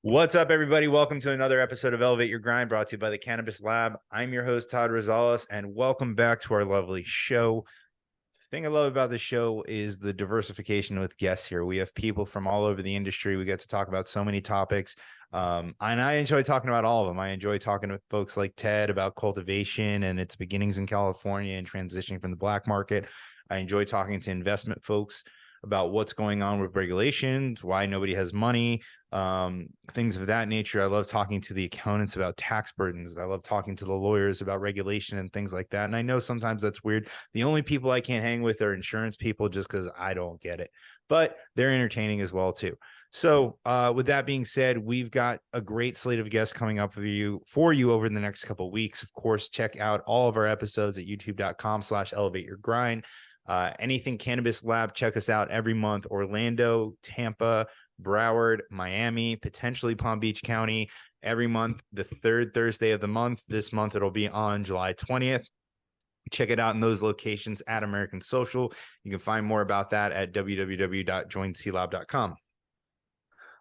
What's up, everybody? Welcome to another episode of Elevate Your Grind, brought to you by the Cannabis Lab. I'm your host, Todd, and welcome back to our lovely show. The thing I love about this show is the diversification with guests here. We have people from all over the industry. We get to talk about so many topics, and I enjoy talking about all of them. I enjoy talking with folks like Ted about cultivation and its beginnings in California and transitioning from the black market. I enjoy talking to investment folks about what's going on with regulations, why nobody has money, things of that nature. I love talking to the accountants about tax burdens. I love talking to the lawyers about regulation and things like that. And I know sometimes that's weird. The only people I can't hang with are insurance people, just because I don't get it, but they're entertaining as well too. So with that being said, we've got a great slate of guests coming up for you over the next couple of weeks. Of course, check out all of our episodes at youtube.com/elevateyourgrind. Anything Cannabis Lab, check us out every month. Orlando, Tampa, Broward, Miami, potentially Palm Beach County, every month, the third Thursday of the month. This month, it'll be on July 20th. Check it out in those locations at American Social. You can find more about that at www.joinclab.com.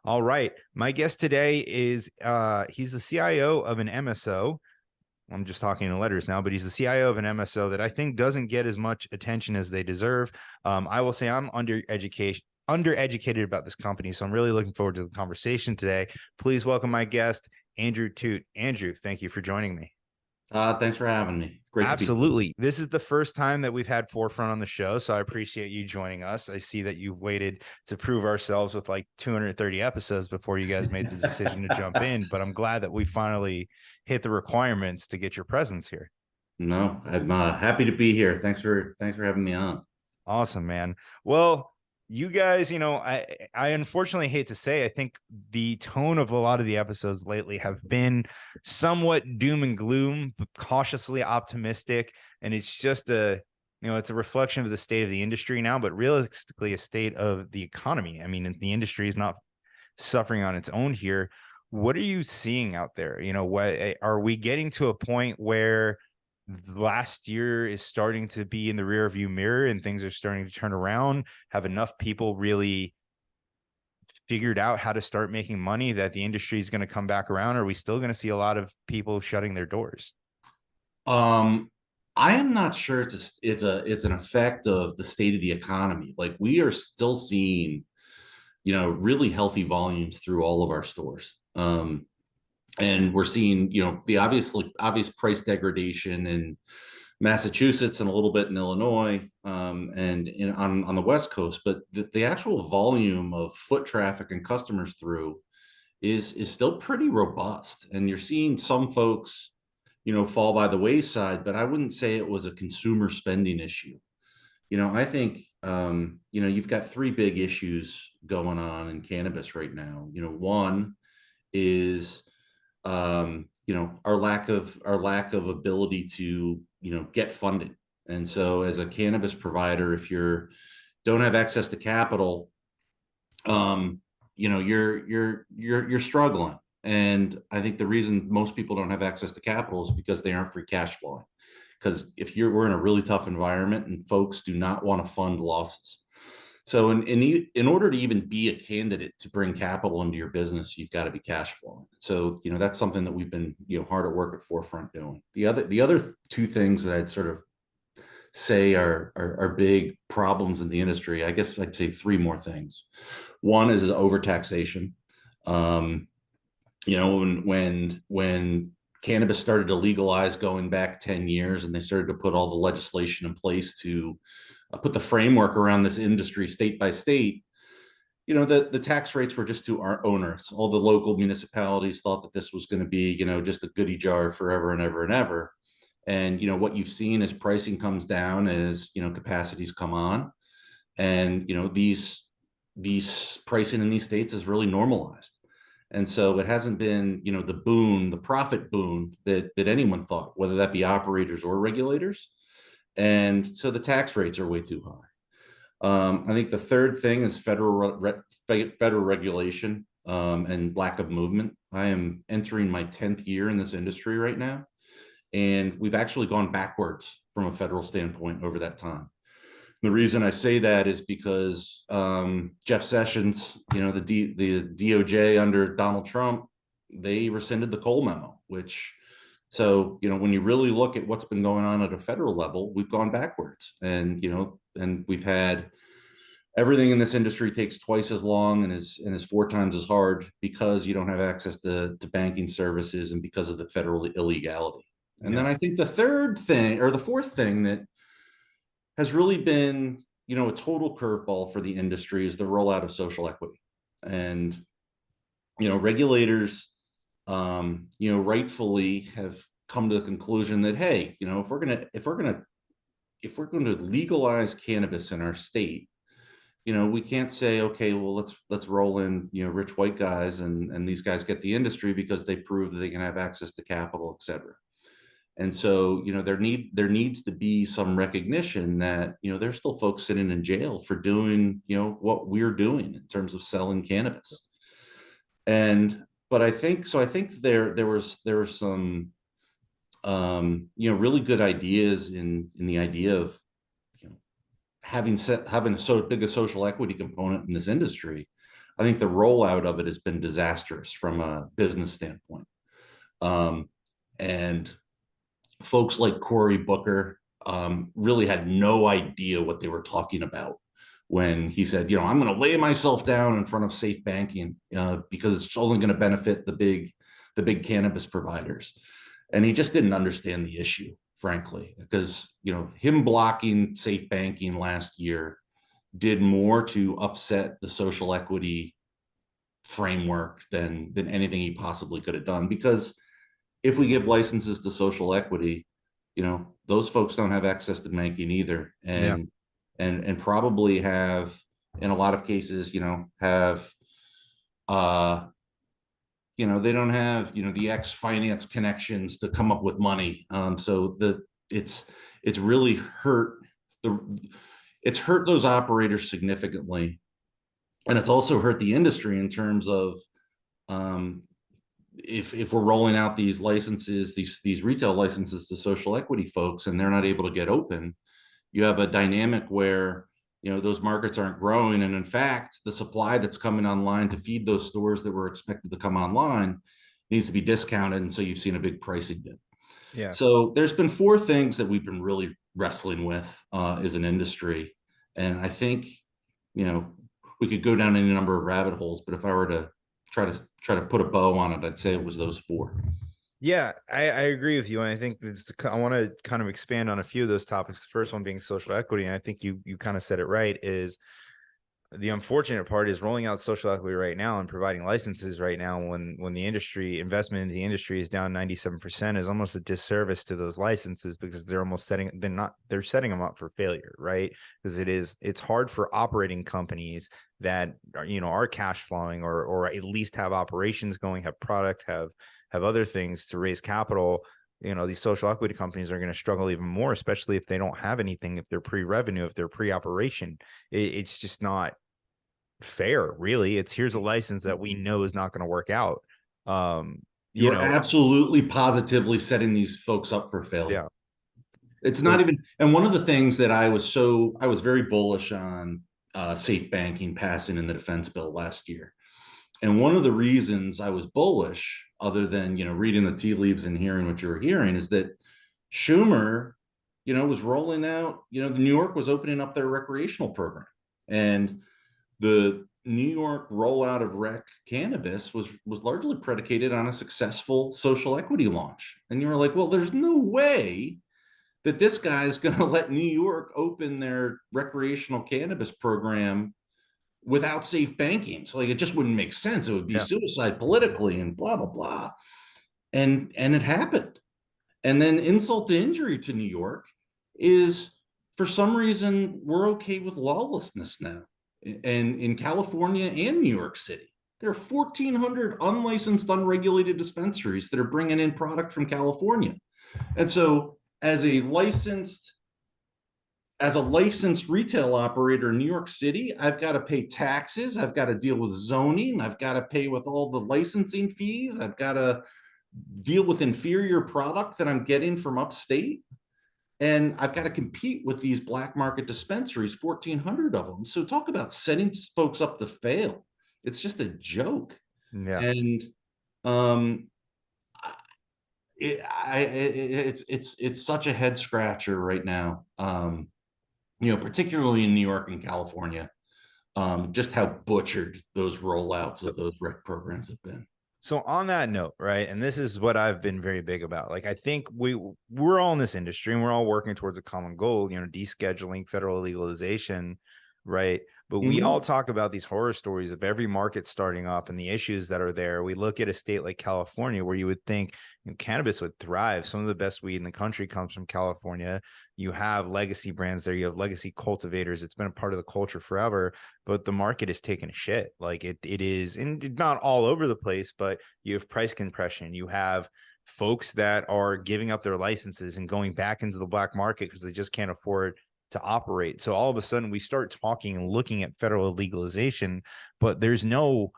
All right. My guest today is he's the CIO of an MSO. I'm just talking in letters now, but he's the CIO of an MSO that I think doesn't get as much attention as they deserve. I will say I'm undereducated about this company, so I'm really looking forward to the conversation today. Please welcome my guest, Andrew Thut. Andrew, thank you for joining me. Thanks for having me. Great to be here. Absolutely. This is the first time that we've had 4Front on the show, so I appreciate you joining us. I see that you've waited to prove ourselves with like 230 episodes before you guys made the decision to jump in, but I'm glad that we finally hit the requirements to get your presence here. No, I'm happy to be here. Thanks for having me on. Awesome, man. Well, you guys, I unfortunately hate to say, I think the tone of a lot of the episodes lately have been somewhat doom and gloom, but cautiously optimistic. And it's just it's a reflection of the state of the industry now, but realistically a state of the economy. I mean, the industry is not suffering on its own here. What are you seeing out there? What are we getting to a point where last year is starting to be in the rear view mirror and things are starting to turn around? Have enough people really figured out how to start making money that the industry is going to come back around? Or are we still going to see a lot of people shutting their doors? I am not sure it's an effect of the state of the economy. Like, we are still seeing, really healthy volumes through all of our stores. And we're seeing, the obvious price degradation in Massachusetts and a little bit in Illinois, and on the West Coast. But the actual volume of foot traffic and customers through is still pretty robust. And you're seeing some folks, fall by the wayside, but I wouldn't say it was a consumer spending issue. I think, you've got three big issues going on in cannabis right now. One is our lack of ability to get funding. And so as a cannabis provider, if you don't have access to capital, you're struggling. And I think the reason most people don't have access to capital is because they aren't free cash flowing. Because we're in a really tough environment and folks do not want to fund losses. So in order to even be a candidate to bring capital into your business, you've got to be cash flowing. So, that's something that we've been, hard at work at 4Front doing. The other two things that I'd sort of say are big problems in the industry, I guess I'd say three more things. One is overtaxation. When cannabis started to legalize going back 10 years and they started to put all the legislation in place to put the framework around this industry state by state, the tax rates were just too onerous. All the local municipalities thought that this was going to be, just a goodie jar forever and ever and ever. And, what you've seen as pricing comes down as, capacities come on. And, these pricing in these states is really normalized. And so it hasn't been, the profit boon that anyone thought, whether that be operators or regulators. And so the tax rates are way too high. I think the third thing is federal regulation and lack of movement. I am entering my 10th year in this industry right now, and we've actually gone backwards from a federal standpoint over that time. The reason I say that is because Jeff Sessions, the DOJ under Donald Trump, they rescinded the Cole memo, which, so, when you really look at what's been going on at a federal level, we've gone backwards. And we've had everything in this industry takes twice as long and is four times as hard because you don't have access to banking services and because of the federal illegality. And Yeah. then I think the third thing or the fourth thing that has really been, a total curveball for the industry is the rollout of social equity. And, regulators, rightfully have come to the conclusion that, hey, if we're going to legalize cannabis in our state, we can't say, okay, well, let's roll in, rich white guys and these guys get the industry because they prove that they can have access to capital, et cetera. And so, there needs to be some recognition that, there's still folks sitting in jail for doing, what we're doing in terms of selling cannabis. But I think there were some, really good ideas in the idea of, having so big a social equity component in this industry. I think the rollout of it has been disastrous from a business standpoint. And folks like Cory Booker really had no idea what they were talking about when he said, I'm going to lay myself down in front of safe banking because it's only going to benefit the big cannabis providers. And he just didn't understand the issue, frankly, because, him blocking safe banking last year did more to upset the social equity framework than anything he possibly could have done. Because if we give licenses to social equity, those folks don't have access to banking either, and probably have, in a lot of cases, have they don't have the ex finance connections to come up with money. So it's really hurt those operators significantly, and it's also hurt the industry in terms of if we're rolling out these licenses, these retail licenses to social equity folks, and they're not able to get open, you have a dynamic where those markets aren't growing, and in fact, the supply that's coming online to feed those stores that were expected to come online needs to be discounted, and so you've seen a big pricing dip. Yeah. So there's been four things that we've been really wrestling with as an industry, and I think we could go down any number of rabbit holes, but if I were to try to put a bow on it, I'd say it was those four. Yeah, I agree with you. And I think I want to kind of expand on a few of those topics. The first one being social equity. And I think you kind of said it right, is the unfortunate part is rolling out social equity right now and providing licenses right now when the investment in the industry is down 97% is almost a disservice to those licenses, because they're setting them up for failure, right? Because it's hard for operating companies that are cash flowing or at least have operations going, have product, have other things to raise capital. These social equity companies are going to struggle even more, especially if they don't have anything, if they're pre-revenue, if they're pre-operation. It's just not fair, really. It's, here's a license that we know is not going to work out. You're absolutely positively setting these folks up for failure. Yeah. It's not even, and one of the things that I was very bullish on safe banking passing in the defense bill last year. And one of the reasons I was bullish, other than, reading the tea leaves and hearing what you were hearing, is that Schumer, was rolling out, New York was opening up their recreational program. And the New York rollout of rec cannabis was largely predicated on a successful social equity launch. And you were like, well, there's no way that this guy's going to let New York open their recreational cannabis program without safe banking. So it just wouldn't make sense. It would be suicide politically and blah, blah, blah. And it happened. And then insult to injury to New York is, for some reason, we're okay with lawlessness now. And in California and New York City, there are 1,400 unlicensed, unregulated dispensaries that are bringing in product from California. And so as a licensed retail operator in New York City, I've got to pay taxes. I've got to deal with zoning. I've got to pay with all the licensing fees. I've got to deal with inferior product that I'm getting from upstate. And I've got to compete with these black market dispensaries, 1,400 of them. So talk about setting folks up to fail. It's just a joke. Yeah. And um, it's such a head scratcher right now. Particularly in New York and California, just how butchered those rollouts of those rec programs have been. So on that note, right, and this is what I've been very big about. Like, I think we're all in this industry and we're all working towards a common goal, descheduling, federal legalization, right? But we all Mhm. talk about these horror stories of every market starting up and the issues that are there. We look at a state like California where you would think cannabis would thrive. Some of the best weed in the country comes from California. You have legacy brands there, you have legacy cultivators. It's been a part of the culture forever, but the market is taking a shit. Like it is, and not all over the place, but you have price compression. You have folks that are giving up their licenses and going back into the black market because they just can't afford to operate. So all of a sudden we start talking and looking at federal legalization, but there's no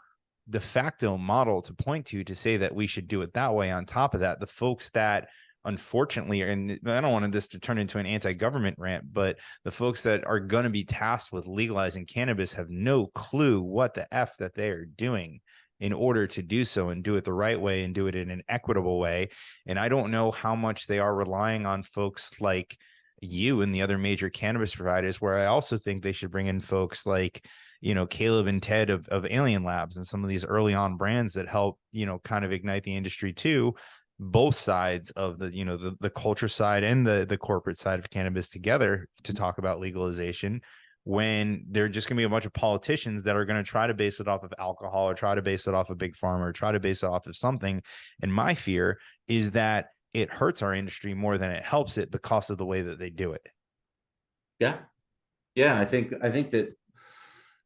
de facto model to point to say that we should do it that way. On top of that, the folks that unfortunately, and I don't want this to turn into an anti-government rant, but the folks that are going to be tasked with legalizing cannabis have no clue what the F that they are doing in order to do so and do it the right way and do it in an equitable way. And I don't know how much they are relying on folks like you and the other major cannabis providers, where I also think they should bring in folks like, Caleb and Ted of Alien Labs and some of these early on brands that help, kind of ignite the industry too. Both sides of the culture side and the corporate side of cannabis together to talk about legalization, when they're just going to be a bunch of politicians that are going to try to base it off of alcohol or try to base it off of big pharma or try to base it off of something. And my fear is that it hurts our industry more than it helps it because of the way that they do it. Yeah. Yeah. I think that,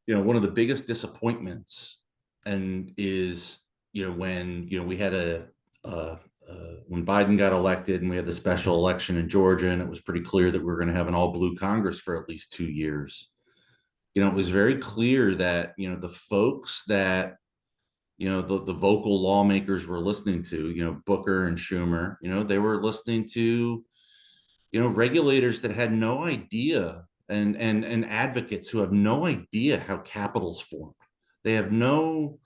one of the biggest disappointments and is, when, we had uh, when Biden got elected and we had the special election in Georgia, and it was pretty clear that we were going to have an all blue Congress for at least 2 years. It was very clear that, the folks that, the vocal lawmakers were listening to, Booker and Schumer, they were listening to, regulators that had no idea, and advocates who have no idea how capital's formed. They have no.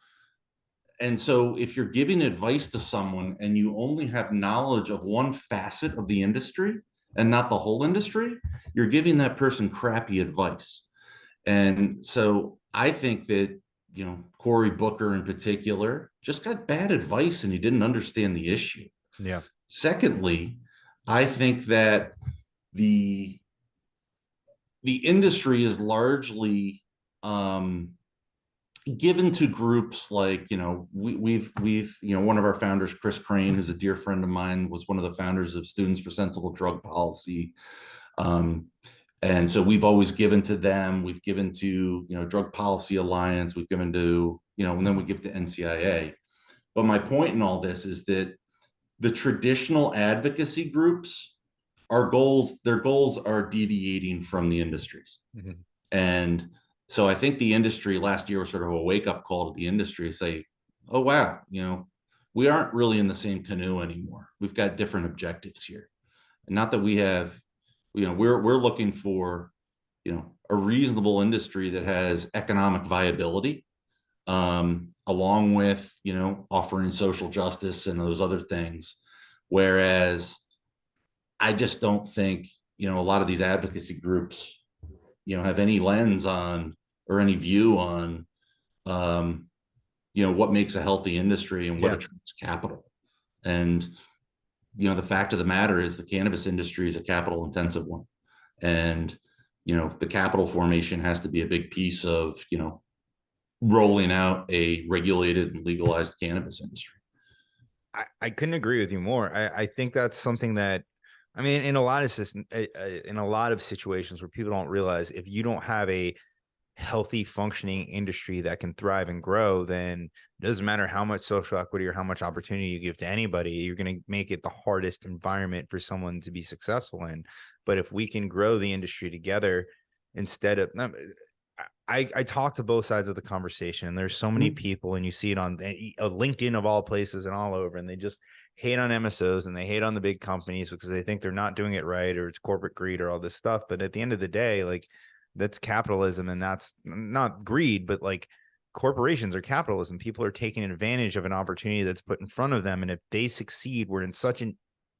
And so if you're giving advice to someone and you only have knowledge of one facet of the industry and not the whole industry, you're giving that person crappy advice. And so I think that, Cory Booker in particular just got bad advice and he didn't understand the issue. Yeah. Secondly, I think that the the industry is largely given to groups like, we've one of our founders, Chris Crane, who's a dear friend of mine, was one of the founders of Students for Sensible Drug Policy. And so we've always given to them. We've given to, Drug Policy Alliance. We've given to, and then we give to NCIA. But my point in all this is that the traditional advocacy groups, their goals are deviating from the industries. Mm-hmm. And so I think the industry last year was sort of a wake up call to the industry, say, oh, wow, we aren't really in the same canoe anymore. We've got different objectives here. And not that we have, we're looking for, a reasonable industry that has economic viability, along with, offering social justice and those other things. Whereas I just don't think, a lot of these advocacy groups, have any lens on or any view on, what makes a healthy industry and what attracts capital. And, the fact of the matter is the cannabis industry is a capital intensive one. And, the capital formation has to be a big piece of, rolling out a regulated and legalized cannabis industry. I couldn't agree with you more. I think that's something that, I mean, in a lot of in a lot of situations where people don't realize, if you don't have a healthy functioning industry that can thrive and grow, then it doesn't matter how much social equity or how much opportunity you give to anybody, you're going to make it the hardest environment for someone to be successful in. But if we can grow the industry together, instead of I talk to both sides of the conversation, and there's so many Mhm. people, and you see it on LinkedIn of all places and all over, and they just hate on MSOs and they hate on the big companies because they think they're not doing it right, or it's corporate greed or all this stuff. But at the end of the day, like, that's capitalism, and that's not greed, but like, corporations are capitalism. People are taking advantage of an opportunity that's put in front of them, and if they succeed, we're in such an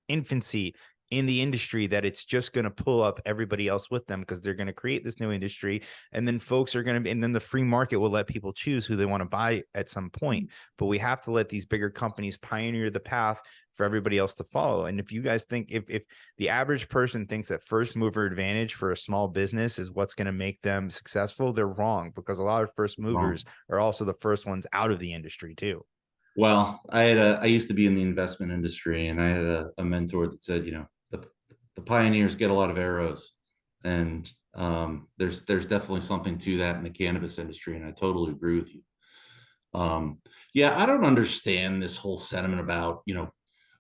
infancy in the industry that it's just going to pull up everybody else with them, because they're going to create this new industry, and then folks are going to be, and then the free market will let people choose who they want to buy at some point. But we have to let these bigger companies pioneer the path for everybody else to follow. And if you guys think, if the average person thinks that first mover advantage for a small business is what's going to make them successful, they're wrong, because a lot of first movers Wrong. are also the first ones out of the industry too. Well, I used to be in the investment industry, and I had a mentor that said, the pioneers get a lot of arrows, and there's definitely something to that in the cannabis industry, and I totally agree with you. Yeah, I don't understand this whole sentiment about,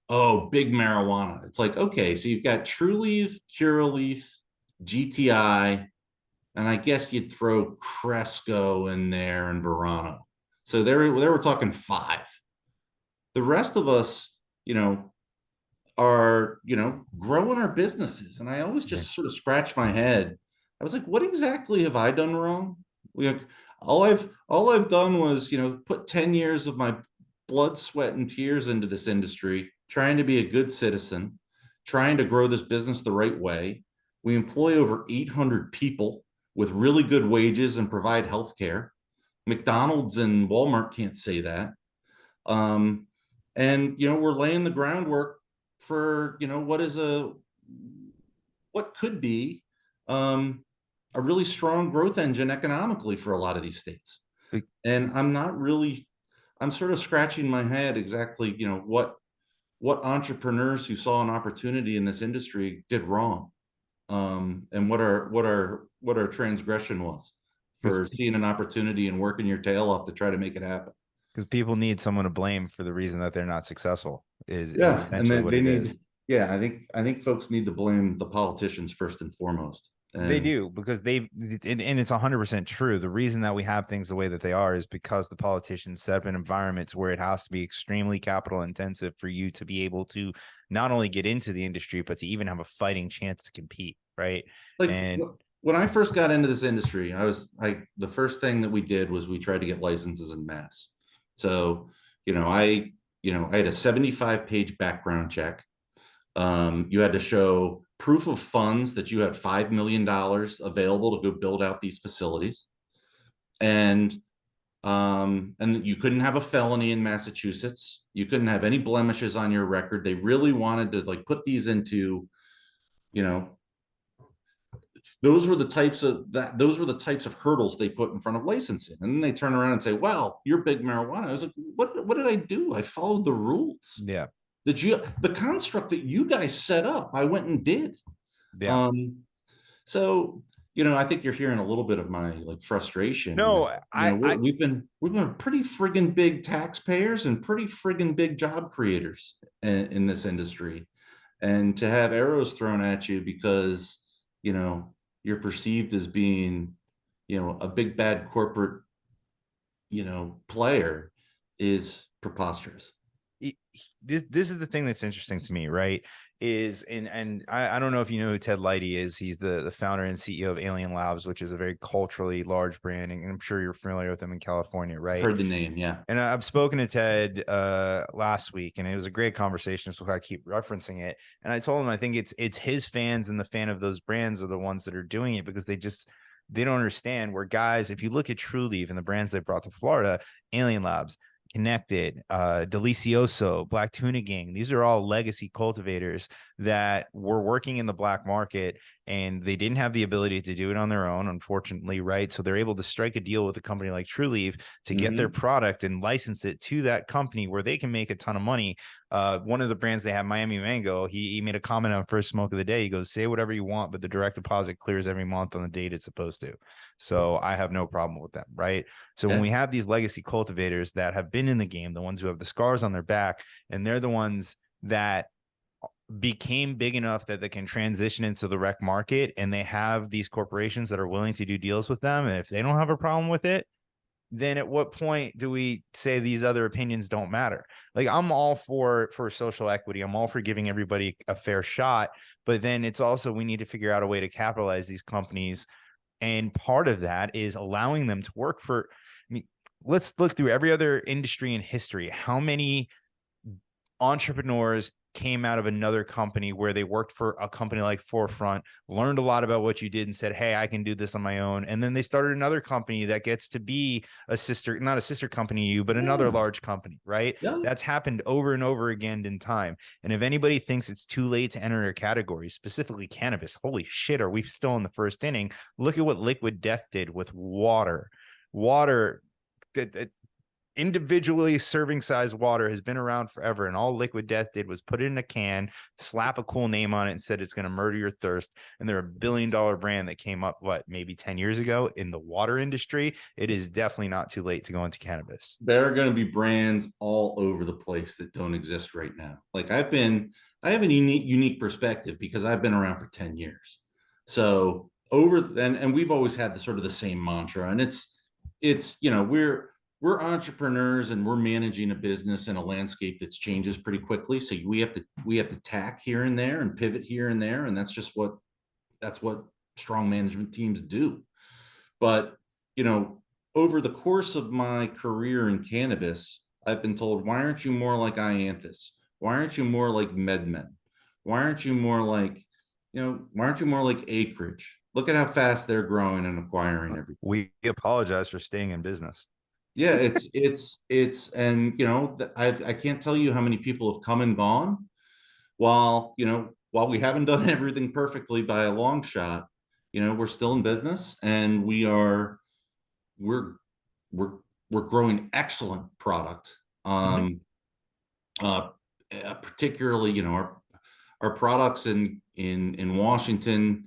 oh, big marijuana. It's like, okay, so you've got True Leaf, Curaleaf, GTI, and I guess you'd throw Cresco in there and Verano. So they were talking five. The rest of us, you know, are, growing our businesses. And I always Yeah. just sort of scratch my head. I was like, what exactly have I done wrong? Like, all I've done was, put 10 years of my blood, sweat, and tears into this industry, trying to be a good citizen, trying to grow this business the right way. We employ over 800 people with really good wages and provide health care. McDonald's and Walmart can't say that. Um, and we're laying the groundwork for what could be um, a really strong growth engine economically for a lot of these states. And I'm sort of scratching my head exactly, what entrepreneurs who saw an opportunity in this industry did wrong, and what our transgression was because for seeing an opportunity and working your tail off to try to make it happen. because people need someone to blame for the reason that they're not successul, is Yeah, and essentially then what they it is. need. Yeah, I think folks need to blame the politicians first and foremost. They And do, because and it's 100% true. The reason that we have things the way that they are is because the politicians set up in environments where it has to be extremely capital intensive for you to be able to not only get into the industry, but to even have a fighting chance to compete, right? like And when I first got into this industry, the first thing that we did was we tried to get licenses in mass. So, you know, I I had a 75-page background check. You had to show proof of funds that you had $5 million available to go build out these facilities, and you couldn't have a felony in Massachusetts. You couldn't have any blemishes on your record. They really wanted to like put these into, you know, those were the types of hurdles they put in front of licensing. And then they turn around and say, well, you're big marijuana. I was like, what did I do? I followed the rules. yeah, The construct that you guys set up, I went and did. yeah. Um, so, I think you're hearing a little bit of my like frustration that, No, I we've been pretty friggin' big taxpayers and pretty friggin' big job creators in this industry. And to have arrows thrown at you because, you know, you're perceived as being, a big bad corporate, player is preposterous. this is the thing that's interesting to me, right? Is and I don't know if you know who Ted Lighty is. He's the founder and CEO of Alien Labs, which is a very culturally large brand, and I'm sure you're familiar with them in California, I've right? heard the name, yeah. And I've spoken to Ted last week, and it was a great conversation. So I keep referencing it. And I told him I think it's his fans and the fan of those brands are the ones that are doing it, because they don't understand where guys, if you look at True Leaf and the brands they brought to Florida, Alien Labs, Connected, Delicioso, Black Tuna Gang. These are all legacy cultivators that were working in the black market, and they didn't have the ability to do it on their own, unfortunately, right? So they're able to strike a deal with a company like True Leaf to get their Mm-hmm. product and license it to that company where they can make a ton of money. One of the brands they have, Miami Mango, he made a comment on First Smoke of the Day. He goes, say whatever you want, but the direct deposit clears every month on the date it's supposed to. So I have no problem with them, right? So when Yeah. we have these legacy cultivators that have been in the game, the ones who have the scars on their back, and they're the ones that became big enough that they can transition into the rec market, and they have these corporations that are willing to do deals with them. And if they don't have a problem with it, then at what point do we say these other opinions don't matter? Like, I'm all for social equity. I'm all for giving everybody a fair shot, but then it's also, we need to figure out a way to capitalize these companies. And part of that is allowing them to work for, I mean, let's look through every other industry in history. How many entrepreneurs came out of another company where they worked for a company like 4Front, learned a lot about what you did and said, hey, I can do this on my own. And then they started another company that gets to be a sister, not a sister company to you, but another Yeah. large company, right? Yeah. That's happened over and over again in time. And if anybody thinks it's too late to enter a category, specifically cannabis, holy shit, are we still in the first inning? Look at what Liquid Death did with water. Water, individually serving size water has been around forever, and all Liquid Death did was put it in a can, slap a cool name on it, and said it's going to murder your thirst. And they're $1 billion brand that came up, what, maybe 10 years ago in the water industry. It is definitely not too late to go into cannabis. There are going to be brands all over the place that don't exist right now. Like I have a unique perspective because I've been around for 10 years. So and we've always had the sort of the same mantra, and it's, we're entrepreneurs and we're managing a business in a landscape that changes pretty quickly. So we have to tack here and there and pivot here and there. And that's what strong management teams do. But, you know, over the course of my career in cannabis, I've been told, why aren't you more like Ianthus? Why aren't you more like MedMen? Why aren't you more like, why aren't you more like Acreage? Look at how fast they're growing and acquiring everything. We apologize for staying in business. Yeah, and I can't tell you how many people have come and gone while we haven't done everything perfectly by a long shot. We're still in business, and we're we're we're growing excellent product. Mm-hmm. Uh, Particularly, our products in Washington.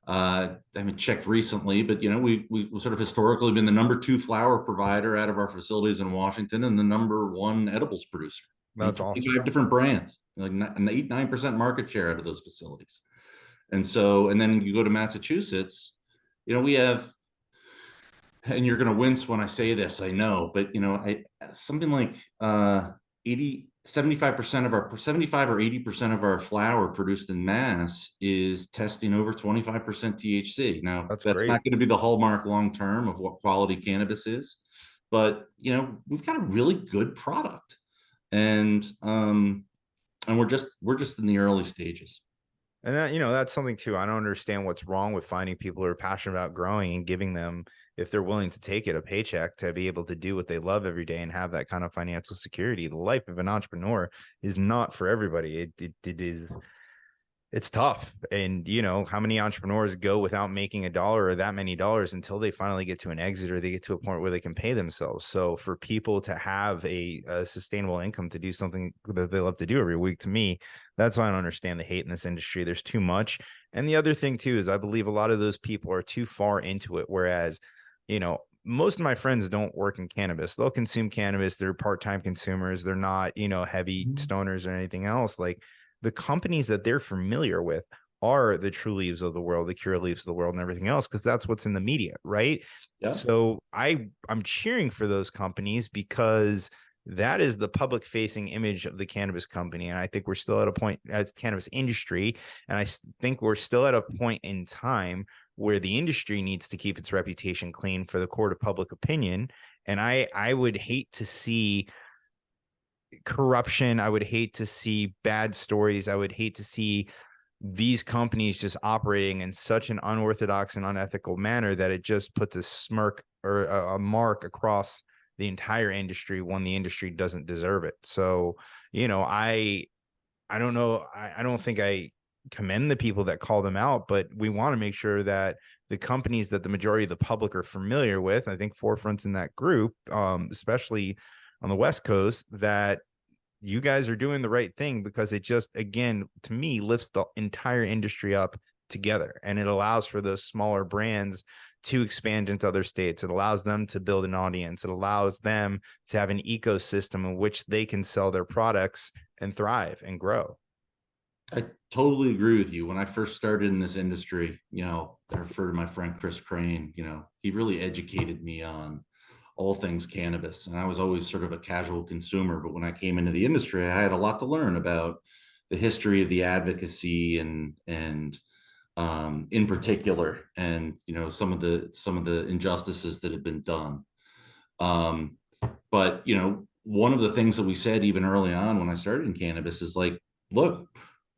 I haven't checked recently, but we've sort of historically been the #2 flower provider out of our facilities in Washington, and the #1 edibles producer. That's awesome. 55 different brands, like an 8-9% market share out of those facilities. And then you go to Massachusetts, we have, and you're going to wince when I say this, I know, but something like 75% of our 75 or 80% of our flower produced in Mass is testing over 25% THC. Now, That's that's great. not going to be the hallmark long term of what quality cannabis is, but we've got a really good product, and we're just in the early stages. And that, that's something too. I don't understand what's wrong with finding people who are passionate about growing and giving them, if they're willing to take it, a paycheck to be able to do what they love every day and have that kind of financial security. The life of an entrepreneur is not for everybody. It is, it's tough. And how many entrepreneurs go without making a dollar or that many dollars until they finally get to an exit, or they get to a point where they can pay themselves. So for people to have a sustainable income to do something that they love to do every week, to me, that's why I don't understand the hate in this industry. There's too much. And the other thing too is I believe a lot of those people are too far into it. Whereas, most of my friends don't work in cannabis. They'll consume cannabis. They're part-time consumers. They're not, heavy stoners or anything else. Like, the companies that they're familiar with are the True Leaves of the world, the Curaleafs of the world, and everything else, because that's what's in the media, right? Yeah. So I'm cheering for those companies because that is the public facing image of the cannabis company. And I think we're still at a point as cannabis industry. And I think we're still at a point in time where the industry needs to keep its reputation clean for the court of public opinion. And I would hate to see corruption. I would hate to see bad stories. I would hate to see these companies just operating in such an unorthodox and unethical manner that it just puts a smirk or a mark across the entire industry when the industry doesn't deserve it. So, I don't know. I don't think I commend the people that call them out, but we want to make sure that the companies that the majority of the public are familiar with, I think 4Front's in that group, especially on the West Coast, that you guys are doing the right thing, because it just, again, to me, lifts the entire industry up together, and it allows for those smaller brands to expand into other states. It allows them to build an audience. It allows them to have an ecosystem in which they can sell their products and thrive and grow. I totally agree with you. When I first started in this industry, I refer to my friend Chris Crane, he really educated me on all things cannabis. And I was always sort of a casual consumer. But when I came into the industry, I had a lot to learn about the history of the advocacy and in particular, and some of the injustices that have been done. Um, but one of the things that we said even early on when I started in cannabis is like, look,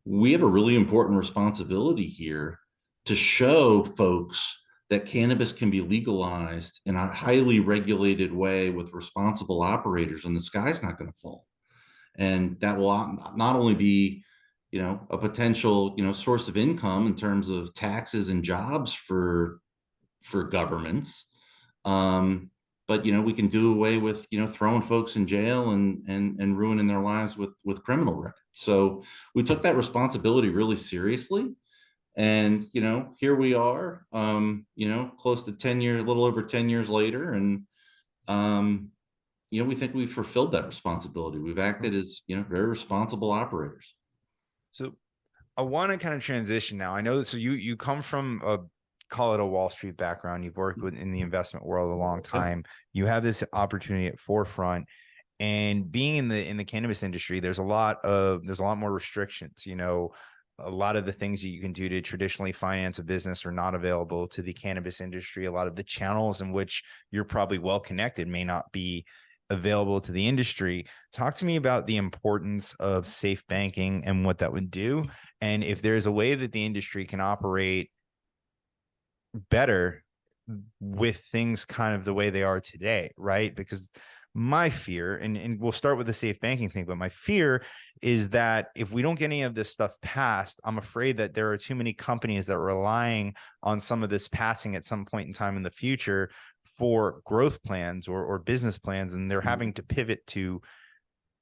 we have a really important responsibility here to show folks that cannabis can be legalized in a highly regulated way with responsible operators, and the sky's not going to fall. And that will not only be, a potential, source of income in terms of taxes and jobs for governments, but we can do away with throwing folks in jail and ruining their lives with criminal records. So we took that responsibility really seriously, and here we are, close to 10 years, a little over 10 years later, and um, we think we've fulfilled that responsibility. We've acted as very responsible operators. So I want to kind of transition now. I know, so you come from a, call it a Wall Street background. You've worked with in the investment world a long Yep. time. You have this opportunity at 4Front, and being in the cannabis industry, there's a lot more restrictions. A lot of the things that you can do to traditionally finance a business are not available to the cannabis industry. A lot of the channels in which you're probably well connected may not be available to the industry. Talk to me about the importance of safe banking and what that would do, and if there's a way that the industry can operate better with things kind of the way they are today, right? Because my fear, and we'll start with the safe banking thing, but my fear is that if we don't get any of this stuff passed, I'm afraid that there are too many companies that are relying on some of this passing at some point in time in the future for growth plans or business plans, and they're having to pivot to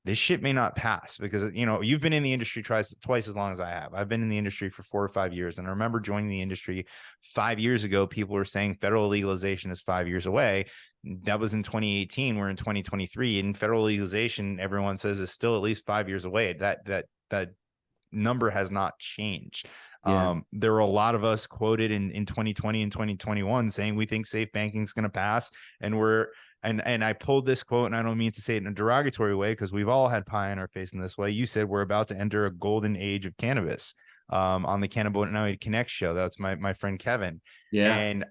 this shit may not pass because you've been in the industry twice as long as I have. I've been in the industry for 4 or 5 years, and I remember joining the industry 5 years ago. People were saying federal legalization is 5 years away. That was in 2018. We're in 2023, and federal legalization, everyone says, is still at least 5 years away. That number has not changed. Yeah. There were a lot of us quoted in 2020 and 2021 saying we think safe banking is going to pass, and we're and I pulled this quote, and I don't mean to say it in a derogatory way because we've all had pie in our face in this way. You said we're about to enter a golden age of cannabis on the Cannabinoid Connect show. That's my friend Kevin. Yeah. And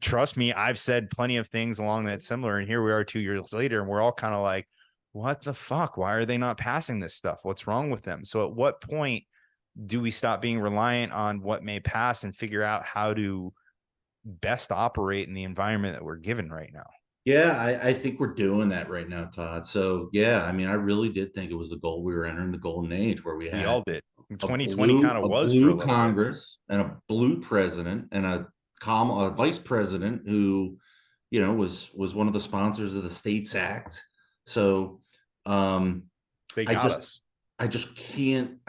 trust me, I've said plenty of things along that similar. And here we are 2 years later, and we're all kind of like, what the fuck? Why are they not passing this stuff? What's wrong with them? So at what point do we stop being reliant on what may pass and figure out how to best operate in the environment that we're given right now? Yeah, I think we're doing that right now, Todd. So yeah, I mean, I really did think it was we were entering the golden age where we We had all did. a 2020 kind blue of a was for a blue little bit. Congress and a blue president and a vice president who, was one of the sponsors of the States Act. So um They I got just us. I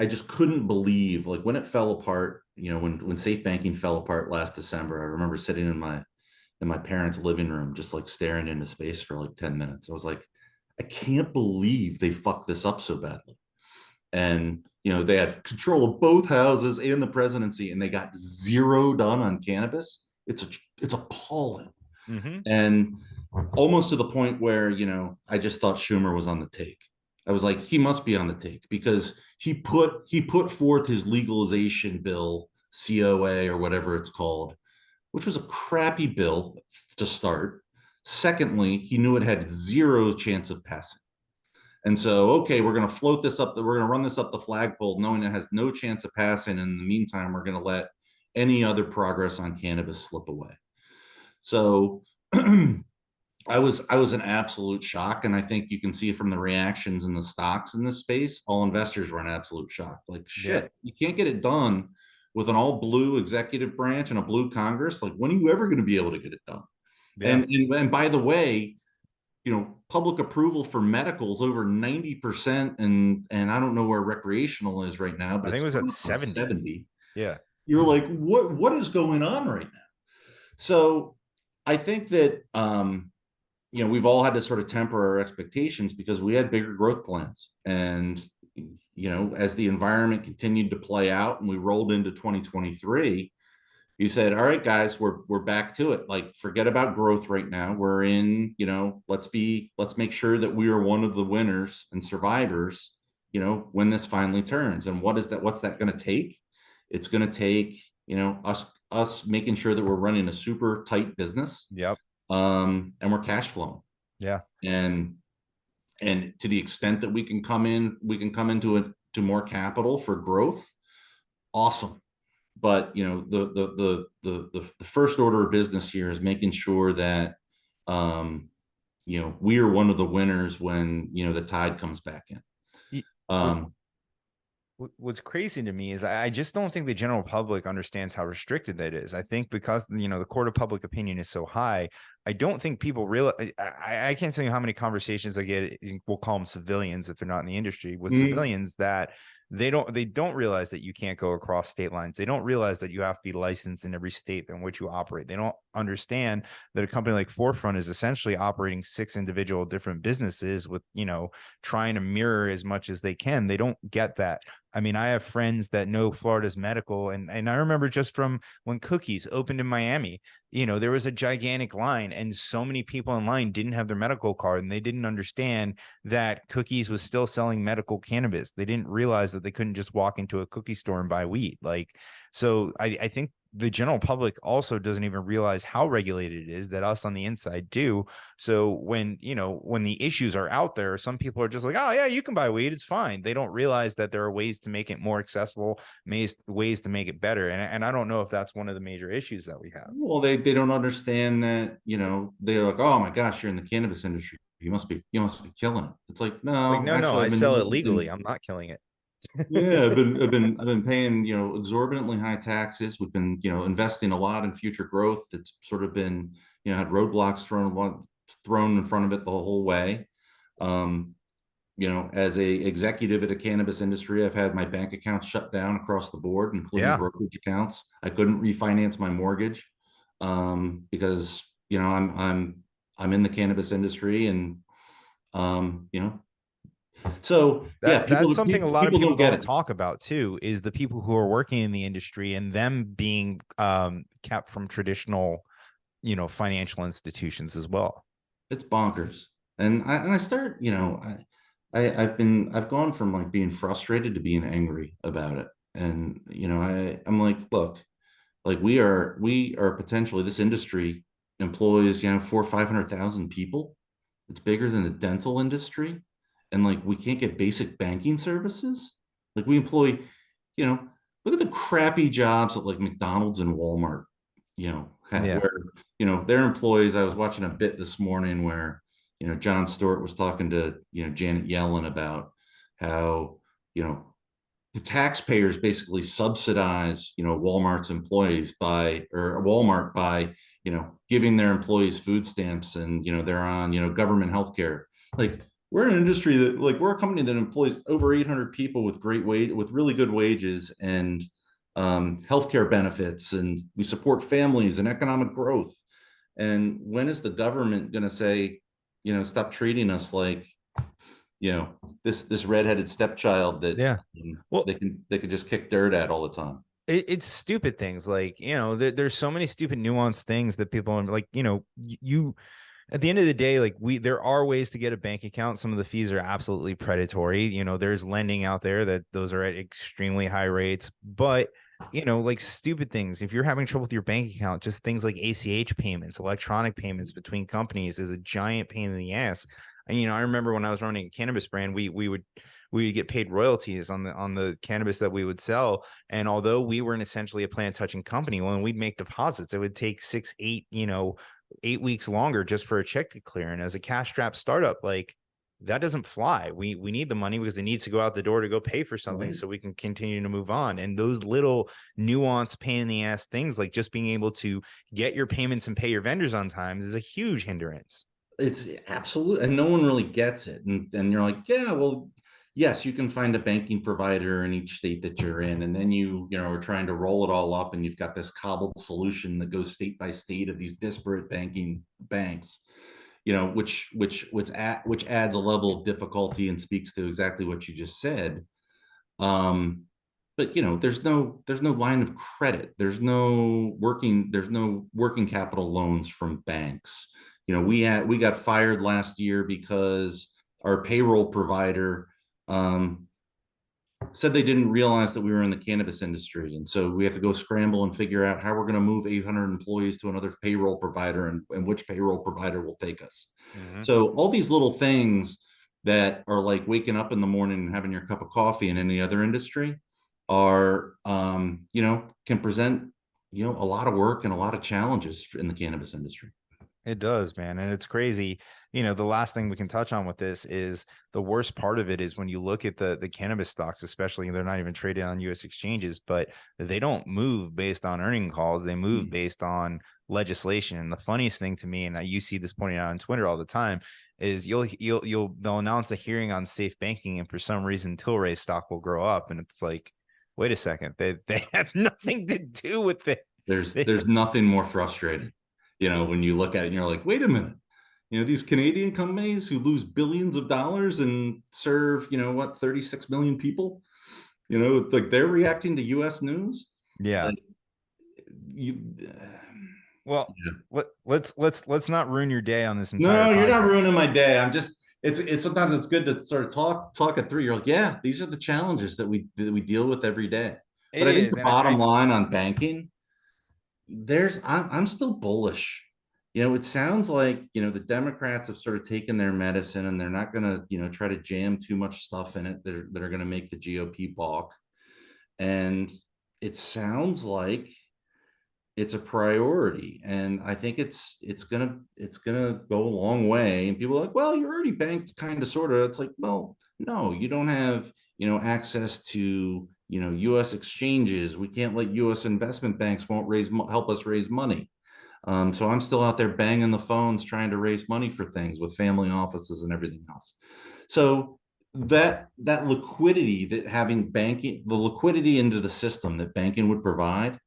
just couldn't believe, like, when it fell apart, when safe banking fell apart last December. I remember sitting in my parents' living room, just like staring into space for like 10 minutes. I was like, I can't believe they fucked this up so badly. And, they had control of both houses and the presidency, and they got zero done on cannabis. It's appalling. Mm-hmm. And almost to the point where, I just thought Schumer was on the take. I was like, he must be on the take because he put forth his legalization bill, COA or whatever it's called, which was a crappy bill to start. Secondly, he knew it had zero chance of passing. And so, okay, we're going to float this up, we're going to run this up the flagpole, knowing it has no chance of passing. And in the meantime, we're going to let any other progress on cannabis slip away. So I was an absolute shock. And I think you can see from the reactions in the stocks in this space, all investors were in absolute shock. Like, Yeah. shit, you can't get it done with an all blue executive branch and a blue Congress. Like, when are you ever going to be able to get it done? Yeah. And by the way, public approval for medicals over 90%, and I don't know where recreational is right now, but I think it's it was at gone up to 70. 70. Yeah. You're like, what is going on right now? So I think that we've all had to sort of temper our expectations because we had bigger growth plans. And as the environment continued to play out and we rolled into 2023, you said, all right, guys, we're back to it. Like, forget about growth right now. We're in, let's make sure that we are one of the winners and survivors, when this finally turns. And what's that going to take? It's going to take, us making sure that we're running a super tight business. Yep. And we're cash flowing. Yeah. And to the extent that we can come into it to more capital for growth, awesome. But the first order of business here is making sure that we are one of the winners when the tide comes back in. What's crazy to me is I just don't think the general public understands how restricted that is. I think because the court of public opinion is so high, I don't think people realize. I can't tell you how many conversations I get. We'll call them civilians if they're not in the industry, with civilians that they don't realize that you can't go across state lines. They don't realize that you have to be licensed in every state in which you operate. They don't understand that a company like 4Front is essentially operating 6 individual different businesses with, trying to mirror as much as they can. They don't get that. I mean, I have friends that know Florida's medical, and I remember just from when Cookies opened in Miami, there was a gigantic line, and so many people in line didn't have their medical card, and they didn't understand that Cookies was still selling medical cannabis. They didn't realize that they couldn't just walk into a cookie store and buy weed. So I think the general public also doesn't even realize how regulated it is, that us on the inside do. So when the issues are out there, some people are just like, oh yeah, you can buy weed, it's fine. They don't realize that there are ways to make it more accessible, ways to make it better. And I don't know if that's one of the major issues that we have. Well, they don't understand that, they're like, oh my gosh, you're in the cannabis industry, you must be killing it. It's like, no, No, actually, I I've been sell doing it legally. something. I'm not killing it. Yeah, I've been paying, exorbitantly high taxes. We've been, investing a lot in future growth. That's sort of been, had roadblocks thrown in front of it the whole way. As a executive at a cannabis industry, I've had my bank accounts shut down across the board, including brokerage accounts. I couldn't refinance my mortgage because I'm in the cannabis industry, and so yeah, That's something a lot of people people don't get don't it. talk about too, is the people who are working in the industry and them being kept from traditional, financial institutions as well. It's bonkers. And I start, I've gone from like being frustrated to being angry about it. And I'm like, look, like we are potentially, this industry employs 400,000-500,000 people. It's bigger than the dental industry, and like we can't get basic banking services. Like we employ, you know, look at the crappy jobs that like McDonald's and Walmart, have, Yeah. where their employees. I was watching a bit this morning where Jon Stewart was talking to Janet Yellen about how the taxpayers basically subsidize Walmart's employees Walmart by giving their employees food stamps, and they're on government health care. Like, we're an industry that, like, we're a company that employs over 800 people with with really good wages and healthcare benefits, and we support families and economic growth. And when is the government going to say, stop treating us like this redheaded stepchild that Yeah. Well, they could just kick dirt at all the time? it's stupid things like, there's so many stupid nuanced things that people like, you at the end of the day, like, there are ways to get a bank account. Some of the fees are absolutely predatory. There's lending out there that those are at extremely high rates, but like stupid things. If you're having trouble with your bank account, just things like ACH payments, electronic payments between companies is a giant pain in the ass. And, I remember when I was running a cannabis brand, we would get paid royalties on the cannabis that we would sell. And although we weren't essentially a plant touching company, when we'd make deposits, it would take 6, 8, 8 weeks longer just for a check to clear. And as a cash strap startup, like, that doesn't fly. We need the money because it needs to go out the door to go pay for something, Right. so we can continue to move on. And those little nuanced pain in the ass things, like just being able to get your payments and pay your vendors on time, is a huge hindrance. It's absolute, and no one really gets it. And you're like, yeah, well, yes, you can find a banking provider in each state that you're in, and then are trying to roll it all up, and you've got this cobbled solution that goes state by state of these disparate banks. which adds a level of difficulty and speaks to exactly what you just said. But there's no line of credit. There's no working capital loans from banks. We got fired last year because our payroll provider said they didn't realize that we were in the cannabis industry. And so we have to go scramble and figure out how we're going to move 800 employees to another payroll provider, and which payroll provider will take us. Mhm. So all these little things that are like waking up in the morning and having your cup of coffee in any other industry are, can present, a lot of work and a lot of challenges in the cannabis industry. It does, man. And it's crazy. The last thing we can touch on with this is the worst part of it is when you look at the cannabis stocks, especially they're not even traded on US exchanges, but they don't move based on earning calls. They move based on legislation. And the funniest thing to me, and you see this pointed out on Twitter all the time, is they'll announce a hearing on safe banking, and for some reason Tilray stock will grow up. And it's like, wait a second, they have nothing to do with it. There's nothing more frustrating, when you look at it and you're like, wait a minute, these Canadian companies who lose billions of dollars and serve, 36 million people, like they're reacting to US news. Yeah. Like, you, Well, yeah. let's not ruin your day on this entire No, you're not podcast. ruining my day. I'm just, it's sometimes it's good to sort of talk it through. You're like, yeah, these are the challenges that we deal with every day. It But I think is, the and bottom line on banking, I'm still bullish. It sounds like, the Democrats have sort of taken their medicine, and they're not going to, try to jam too much stuff in it that are going to make the GOP balk. And it sounds like it's a priority, and I think it's gonna go a long way. And people are like, well, you're already banked, kind of, sort of. It's like, well, no, you don't have, access to, US exchanges. We can't let US investment banks won't help us raise money. So I'm still out there banging the phones trying to raise money for things with family offices and everything else. So that liquidity that having banking, the liquidity into the system that banking would provide,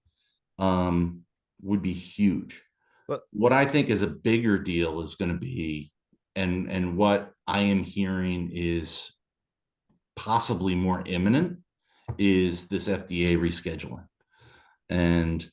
um, would be huge. but What I think is a bigger deal is going to be, and what I am hearing is possibly more imminent, is this FDA rescheduling. And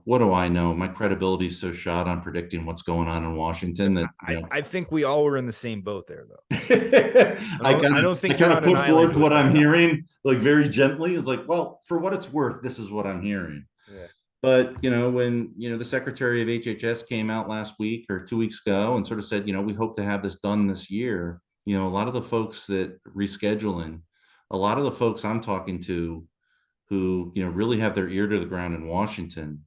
what do I know? My credibility is so shot on predicting what's going on in Washington that I think we all were in the same boat there, though. I kind I of don't I think you're kind of on an put island forth with what I'm that. hearing, like, very gently. It's like, well, for what it's worth, this is what I'm hearing. Yeah. But when the Secretary of HHS came out last week or 2 weeks ago and sort of said, we hope to have this done this year, a lot of the folks that rescheduling, a lot of the folks I'm talking to who really have their ear to the ground in Washington,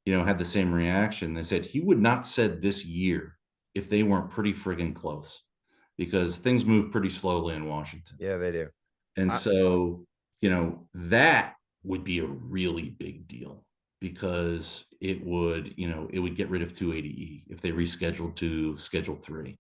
had the same reaction. They said he would not said this year if they weren't pretty friggin' close, because things move pretty slowly in Washington. Yeah, they do. And I, so, that would be a really big deal, because it would get rid of 280E if they rescheduled to Schedule 3.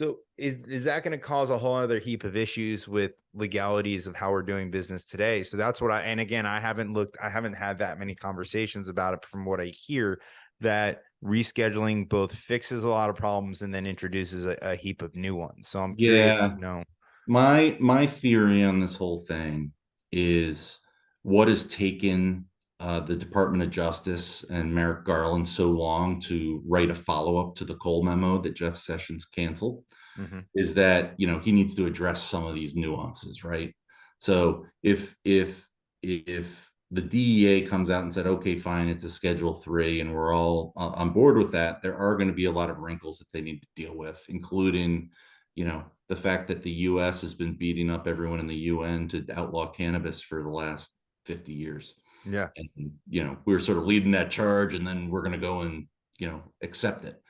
so is that going to cause a whole other heap of issues with legalities of how we're doing business today? So that's what and again, I haven't had that many conversations about it. From what I hear, that rescheduling both fixes a lot of problems and then introduces a heap of new ones. So I'm curious to Yeah. know. My theory on this whole thing is, what has taken the Department of Justice and Merrick Garland so long to write a follow-up to the Cole memo that Jeff Sessions canceled, Mhm. is that he needs to address some of these nuances, right? So if the DEA comes out and said, okay, fine, it's a Schedule 3, and we're all on board with that, there are going to be a lot of wrinkles that they need to deal with, including the fact that the US has been beating up everyone in the UN to outlaw cannabis for the last 50 years. Yeah. And we're sort of leading that charge, and then we're going to go and accept it.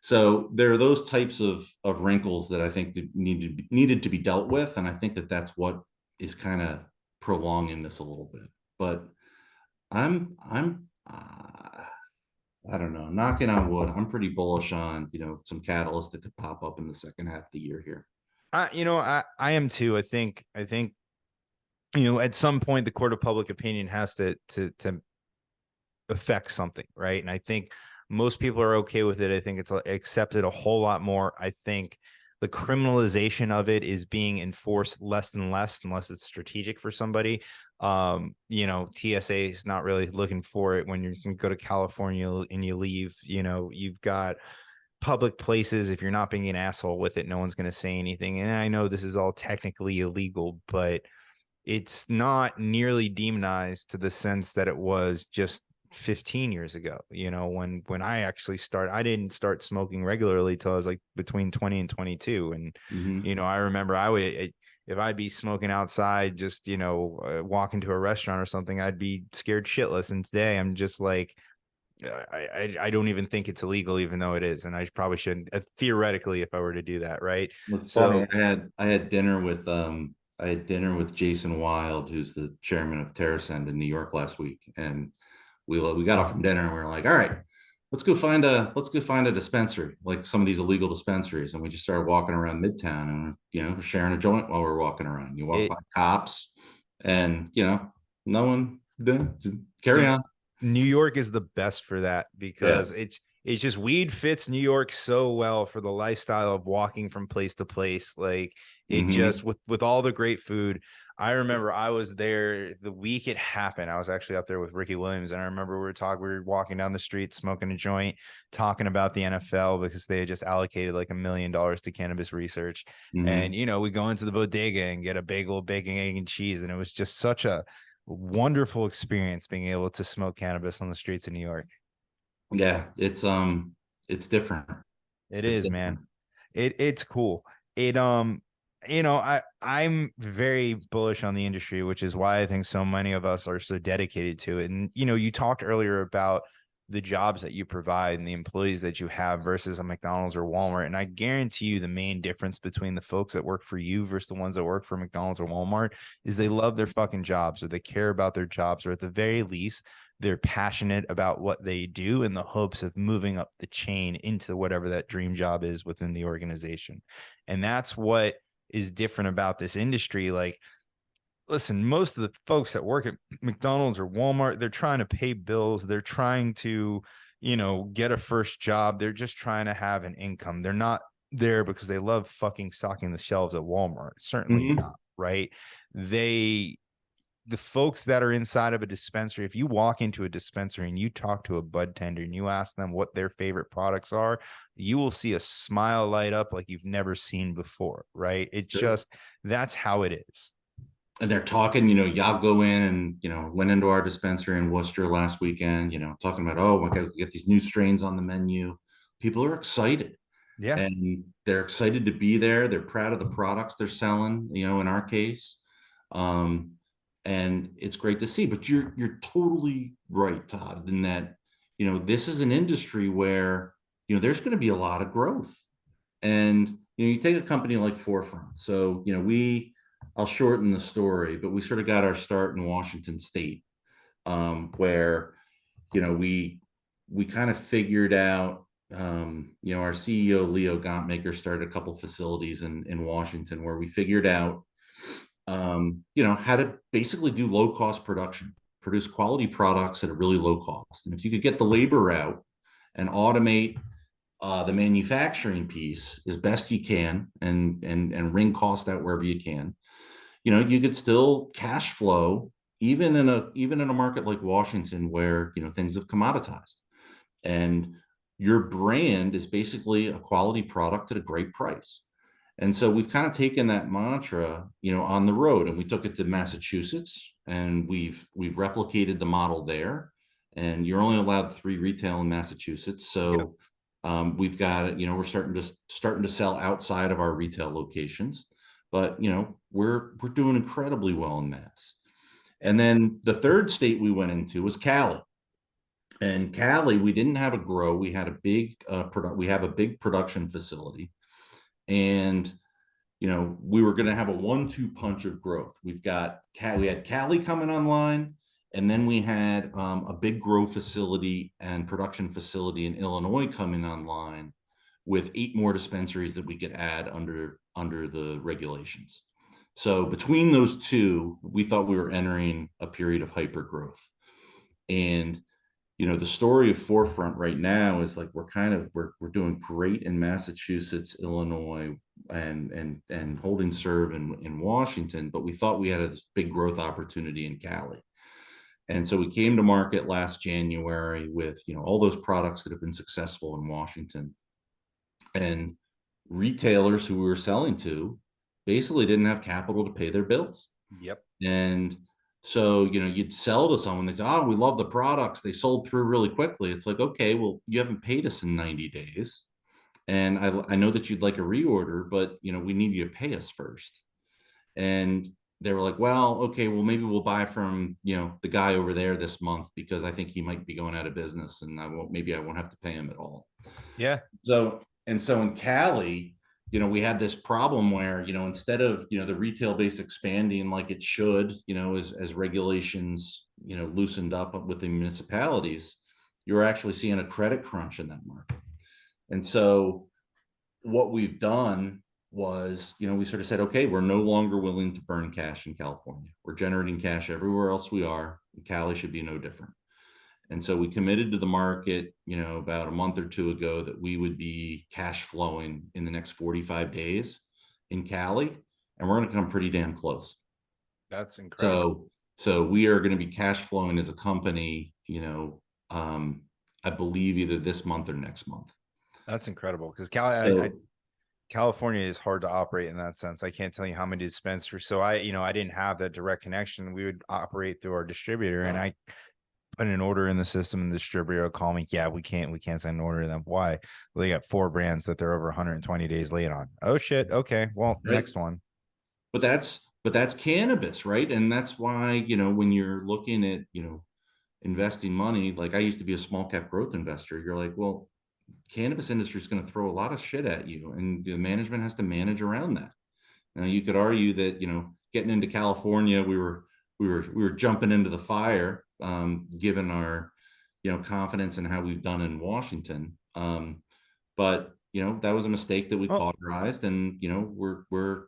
So there are those types of wrinkles that I think that needed to be dealt with, and I think that that's what is kind of prolonging this a little bit. But I'm I don't know, knocking on wood, I'm pretty bullish on some catalyst that could pop up in the second half of the year here. I am too. I think at some point the court of public opinion has to affect something, right? And I think most people are okay with it. I think it's accepted a whole lot more. I think the criminalization of it is being enforced less and less unless it's strategic for somebody. TSA is not really looking for it when you can go to California and you leave. You've got public places. If you're not being an asshole with it, no one's going to say anything. And I know this is all technically illegal, but it's not nearly demonized to the sense that it was just 15 years ago. When I actually I didn't start smoking regularly till I was like between 20 and 22. And Mm-hmm. I remember if I'd be smoking outside, just walk into a restaurant or something, I'd be scared shitless. And today I'm just like, I don't even think it's illegal, even though it is, and I probably shouldn't, theoretically, if I were to do that, right? It's funny. So I had dinner with Jason Wild, who's the chairman of TerraSend in New York last week, and we got off from dinner and we were like, all right, let's go find a dispensary, like some of these illegal dispensaries, and we just started walking around Midtown, and we're sharing a joint while we're walking around. You walk it, by cops, and no one carry dude, on. New York is the best for that Yeah. because it's just weed fits New York so well for the lifestyle of walking from place to place. Like it Mm-hmm. just with all the great food. I remember I was there the week it happened. I was actually up there with Ricky Williams, and I remember we were walking down the street, smoking a joint, talking about the NFL because they had just allocated like $1 million to cannabis research. And Mm-hmm. we go into the bodega and get a bagel, bacon, egg, and cheese, and it was just such a wonderful experience being able to smoke cannabis on the streets of New York. Yeah, it's different. It It's is, man. different. It's cool. It I'm very bullish on the industry, which is why I think so many of us are so dedicated to it. And you talked earlier about the jobs that you provide and the employees that you have versus a McDonald's or Walmart. And I guarantee you the main difference between the folks that work for you versus the ones that work for McDonald's or Walmart is they love their fucking jobs, or they care about their jobs, or at the very least they're passionate about what they do in the hopes of moving up the chain into whatever that dream job is within the organization. And that's what is different about this industry. Like, listen, most of the folks that work at McDonald's or Walmart, they're trying to pay bills. They're trying to, get a first job. They're just trying to have an income. They're not there because they love fucking stocking the shelves at Walmart. Certainly Mm-hmm. not, right? They the folks that are inside of a dispensary, if you walk into a dispensary and you talk to a bud tender and you ask them what their favorite products are, you will see a smile light up like you've never seen before, right? It's Sure. just that's how it is. And they're talking, y'all go in and, went into our dispensary in Worcester last weekend, talking about, oh my God, we get these new strains on the menu. People are excited, Yeah. and they're excited to be there. They're proud of the products they're selling, in our case. Um, and it's great to see. But you're totally right, Todd, in that, this is an industry where, there's going to be a lot of growth. And you take a company like 4Front. So, I'll shorten the story, but we sort of got our start in Washington State, where we kind of figured out, our CEO Leo Gontmaker started a couple facilities in Washington where we figured out, how to basically do low cost production, produce quality products at a really low cost. And if you could get the labor out and automate the manufacturing piece as best you can, and wring cost out wherever you can, you could still cash flow even in a market like Washington where things have commoditized, and your brand is basically a quality product at a great price. And so we've kind of taken that mantra, on the road, and we took it to Massachusetts, and we've replicated the model there. And you're only allowed 3 retail in Massachusetts, Yep. so we've got it. We're starting to sell outside of our retail locations, but we're doing incredibly well in Mass. And then the third state we went into was Cali. And Cali, we didn't have a grow. We had a big we have a big production facility, and we were going to have a 1-2 punch of growth. We had Cali coming online, and then we had a big grow facility and production facility in Illinois coming online, with 8 more dispensaries that we could add under the regulations. So between those two, we thought we were entering a period of hyper growth. And the story of 4Front right now is like we're doing great in Massachusetts, Illinois, and holding serve in Washington, but we thought we had a big growth opportunity in Cali. And so we came to market last January with, all those products that have been successful in Washington. And retailers who we were selling to basically didn't have capital to pay their bills. Yep. And so, you'd sell to someone, they say, oh, we love the products. They sold through really quickly. It's like, okay, well, you haven't paid us in 90 days. And I know that you'd like a reorder, but, we need you to pay us first. And they were like, well, okay, well, maybe we'll buy from, the guy over there this month because I think he might be going out of business and maybe I won't have to pay him at all. Yeah. So in Cali, we had this problem where, instead of, the retail base expanding like it should, as regulations, loosened up with the municipalities, you're actually seeing a credit crunch in that market. And so what we've done was, we sort of said, okay, we're no longer willing to burn cash in California. We're generating cash everywhere else we are. Cali should be no different. And so we committed to the market, about a month or two ago that we would be cash flowing in the next 45 days in Cali, and we're going to come pretty damn close. That's incredible. So we are going to be cash flowing as a company, I believe either this month or next month. That's incredible because So, California is hard to operate in that sense. I can't tell you how many dispensaries. So I didn't have that direct connection. We would operate through our distributor, and I put an order in the system, and the distributor will call me. Yeah, we can't send an order to them. Why? Well, they got 4 brands that they're over 120 days late on. Oh shit. Okay. Well, right. next one. But that's cannabis, right? And that's why, when you're looking at, investing money, like I used to be a small cap growth investor, you're like, well, cannabis industry is going to throw a lot of shit at you, and the management has to manage around that. Now you could argue that, getting into California, we were jumping into the fire, given our, confidence in how we've done in Washington. But that was a mistake that we cauterized, and we're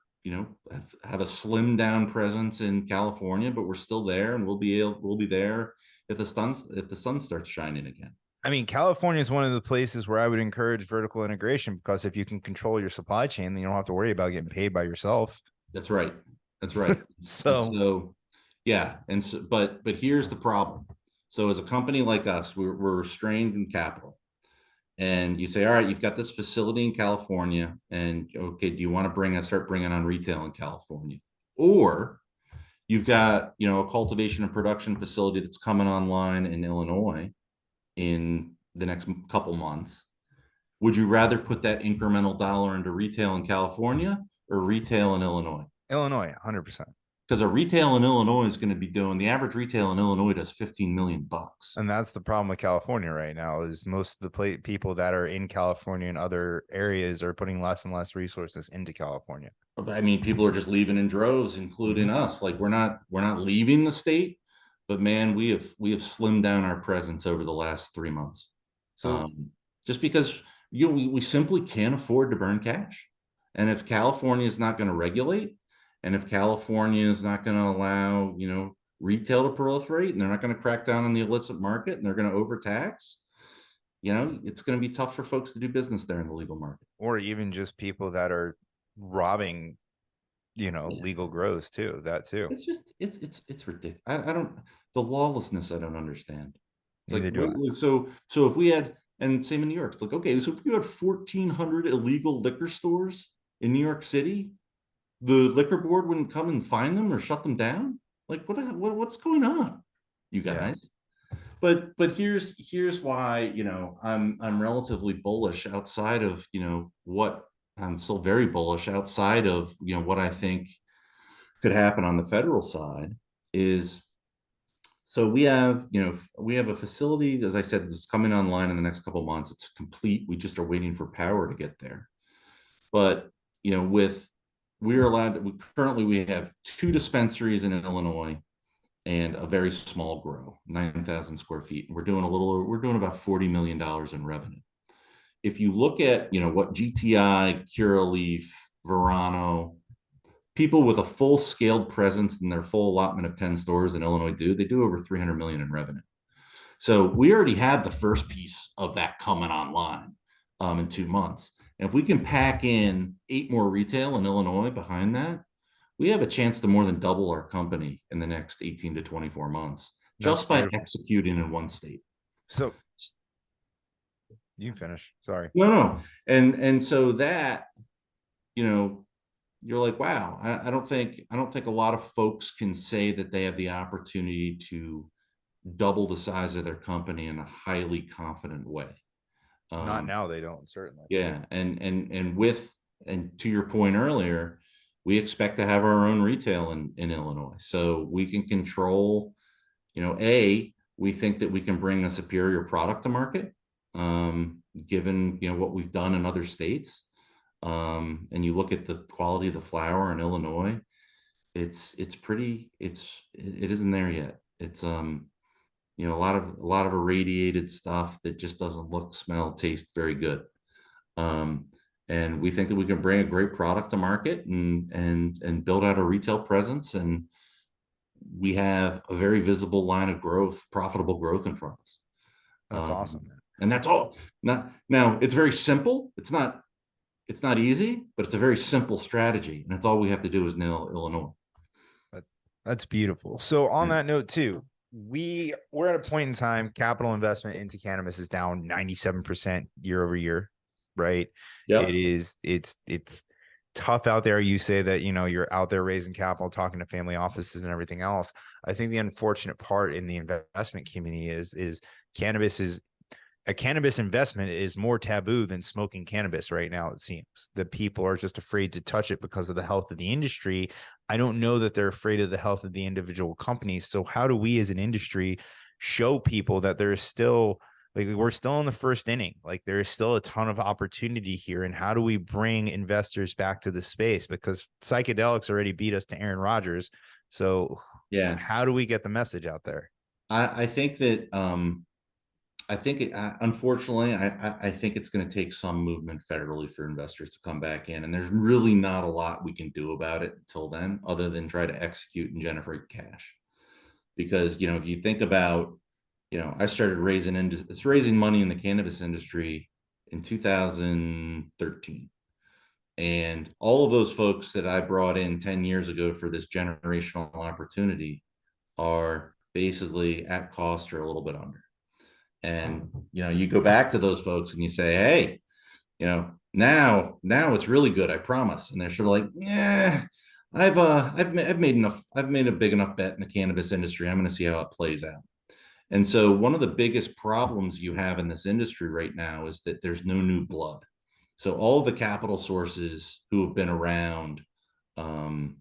have a slim down presence in California, but we're still there, and we'll be there if the sun starts shining again. I mean, California is one of the places where I would encourage vertical integration, because if you can control your supply chain, then you don't have to worry about getting paid by yourself. That's right. So yeah. And so, but here's the problem. So as a company like us, we're restrained in capital. And you say, all right, you've got this facility in California, and okay, do you want to start bringing on retail in California? Or you've got, a cultivation and production facility that's coming online in Illinois in the next couple months. Would you rather put that incremental dollar into retail in California or retail in Illinois? Illinois, 100%. Because a retail in Illinois is going to be doing, the average retail in Illinois does 15 million bucks. And that's the problem with California right now, is most of the people that are in California and other areas are putting less and less resources into California. I mean, people are just leaving in droves, including us. Like we're not leaving the state, but man, we have slimmed down our presence over the last 3 months. So just because we simply can't afford to burn cash. And if California is not going to regulate, and if California is not going to allow, retail to proliferate, and they're not going to crack down on the illicit market, and they're going to overtax, it's going to be tough for folks to do business there in the legal market. Or even just people that are robbing, legal grows too. That too. It's just, it's ridiculous. I don't, the lawlessness, I don't understand. It's Neither like, so if we had, and same in New York, it's like, okay, so if we had 1,400 illegal liquor stores in New York City, the liquor board wouldn't come and find them or shut them down. Like what's going on, you guys? Yeah. But here's why, I'm relatively bullish outside of, what I'm still very bullish outside of, what I think could happen on the federal side is, so we have a facility, as I said, that's coming online in the next couple of months. It's complete. We just are waiting for power to get there. But, currently we have 2 dispensaries in Illinois and a very small grow, 9,000 square feet. We're doing about $40 million in revenue. If you look at, what GTI, Curaleaf, Verano, people with a full scaled presence in their full allotment of 10 stores in Illinois they do over 300 million in revenue. So we already have the first piece of that coming online in 2 months. And if we can pack in 8 more retail in Illinois behind that, we have a chance to more than double our company in the next 18 to 24 months That's just by beautiful. executing in one state. So you finish. Sorry. No, no. And so that, you know, you're like, wow, I don't think a lot of folks can say that they have the opportunity to double the size of their company in a highly confident way. Not Um, now, they don't, certainly. yeah, and to your point earlier, we expect to have our own retail in Illinois, so we can control. We think that we can bring a superior product to market, given what we've done in other states. And you look at the quality of the flower in Illinois, it isn't there yet. It's a lot of irradiated stuff that just doesn't look, smell, taste very good. Um, and we think that we can bring a great product to market and build out a retail presence, and we have a very visible line of growth, profitable growth in front of us. That's awesome. And that's all. Now it's very simple. It's not easy, but it's a very simple strategy, and that's all we have to do is nail Illinois. That's beautiful. So on Yeah. that note too, we're at a point in time, capital investment into cannabis is down 97% year over year, right? Yep. It's tough out there. You say that, you're out there raising capital, talking to family offices and everything else. I think the unfortunate part in the investment community is cannabis is a cannabis investment is more taboo than smoking cannabis right now. It seems that people are just afraid to touch it because of the health of the industry. I don't know that they're afraid of the health of the individual companies. So how do we as an industry show people that there is still, like, we're still in the first inning, like there is still a ton of opportunity here? And how do we bring investors back to the space? Because psychedelics already beat us to Aaron Rodgers. So Yeah. how do we get the message out there? I think that unfortunately, I think it's going to take some movement federally for investors to come back in, and there's really not a lot we can do about it until then, other than try to execute and generate cash. Because if you think about, I started raising money in the cannabis industry in 2013, and all of those folks that I brought in 10 years ago for this generational opportunity are basically at cost or a little bit under. And you go back to those folks and you say, hey, now it's really good, I promise. And they're sort of like, yeah, I've made enough, I've made a big enough bet in the cannabis industry, I'm going to see how it plays out. And so one of the biggest problems you have in this industry right now is that there's no new blood. So all of the capital sources who have been around um,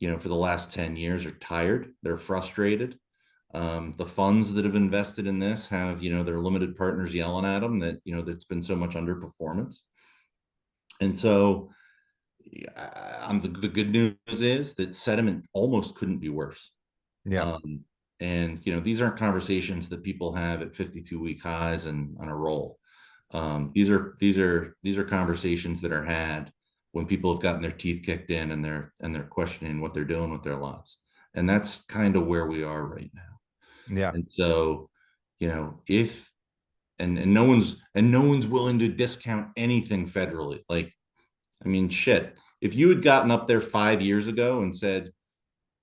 for the last 10 years are tired, they're frustrated. The funds that have invested in this have, their limited partners yelling at them that, that's been so much underperformance. And so the good news is that sentiment almost couldn't be worse. Yeah. Um, and, these aren't conversations that people have at 52-week highs and on a roll. These are conversations that are had when people have gotten their teeth kicked in and they're questioning what they're doing with their lives. And that's kind of where we are right now. Yeah. And so, if and no one's willing to discount anything federally. Like, I mean, shit. If you had gotten up there 5 years ago and said,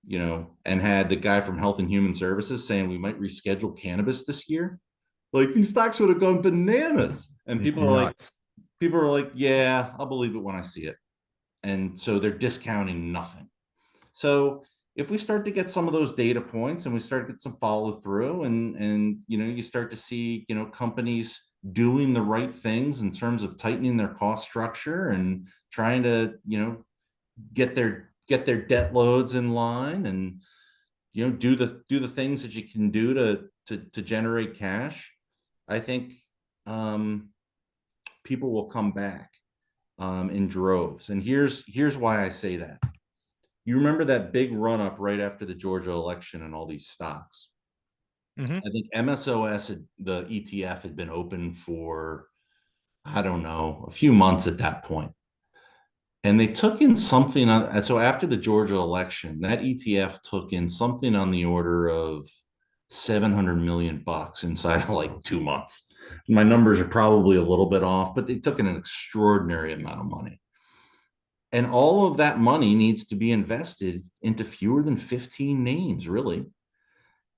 and had the guy from Health and Human Services saying we might reschedule cannabis this year, like these stocks would have gone bananas. And Nuts. people are like, yeah, I'll believe it when I see it. And so they're discounting nothing. So if we start to get some of those data points and we start to get some follow through, and you start to see companies doing the right things in terms of tightening their cost structure and trying to get their debt loads in line, and do the things that you can do to generate cash, I think people will come back in droves. And here's why I say that. You remember that big run up right after the Georgia election and all these stocks. Mm-hmm. I think MSOS, the ETF, had been open for, I don't know, a few months at that point. And they took in something so after the Georgia election, that ETF took in something on the order of $700 million inside of like 2 months. My numbers are probably a little bit off, but they took in an extraordinary amount of money. And all of that money needs to be invested into fewer than 15 names, really.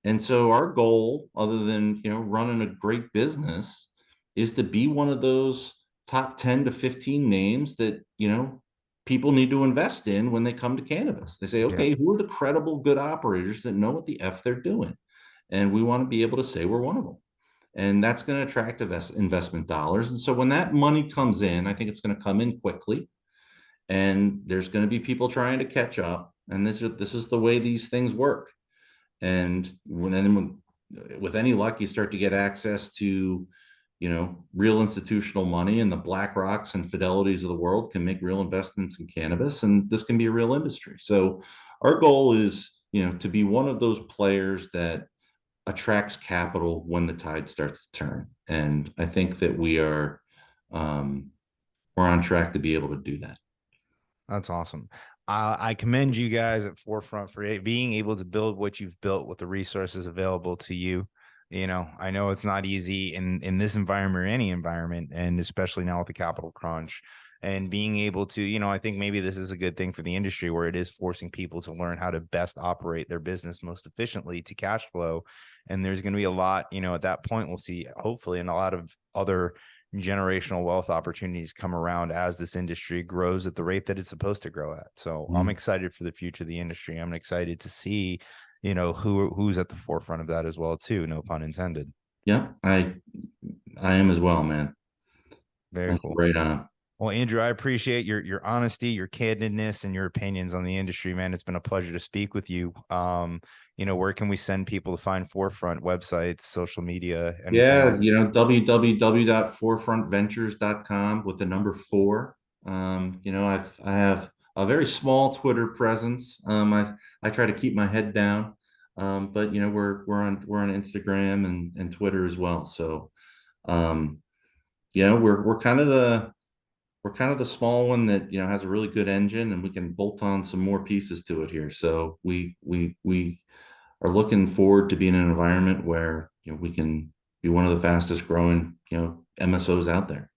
And so our goal, other than, running a great business, is to be one of those top 10 to 15 names that, people need to invest in when they come to cannabis. They say, Yeah, okay, who are the credible, good operators that know what the F they're doing? And we want to be able to say we're one of them. And that's going to attract investment dollars. And so when that money comes in, I think it's going to come in quickly. And there's going to be people trying to catch up. And this is the way these things work. And with any luck, you start to get access to, real institutional money, and the BlackRocks and Fidelities of the world can make real investments in cannabis, and this can be a real industry. So our goal is, to be one of those players that attracts capital when the tide starts to turn. And I think that um, we're on track to be able to do that. that's awesome. I commend you guys at 4Front for being able to build what you've built with the resources available to you. I know it's not easy in this environment or any environment, and especially now with the capital crunch. And being able to, I think maybe this is a good thing for the industry, where it is forcing people to learn how to best operate their business most efficiently to cash flow. And there's going to be a lot, at that point, we'll see, hopefully, and a lot of other generational wealth opportunities come around as this industry grows at the rate that it's supposed to grow at. So I'm excited for the future of the industry. I'm excited to see, who's at the forefront of that as well too. No pun intended. Yeah, I am as well, man. Very That's cool. right on. Well, Andrew, I appreciate your honesty, your candidness, and your opinions on the industry, man. It's been a pleasure to speak with you. Where can we send people to find 4Front websites, social media, anything Yeah, else? www.4frontventures.com with the number four. I have a very small Twitter presence. I try to keep my head down. But we're on Instagram and Twitter as well. So um, we're kind of the small one that has a really good engine, and we can bolt on some more pieces to it here. So we are looking forward to being in an environment where we can be one of the fastest growing MSOs out there.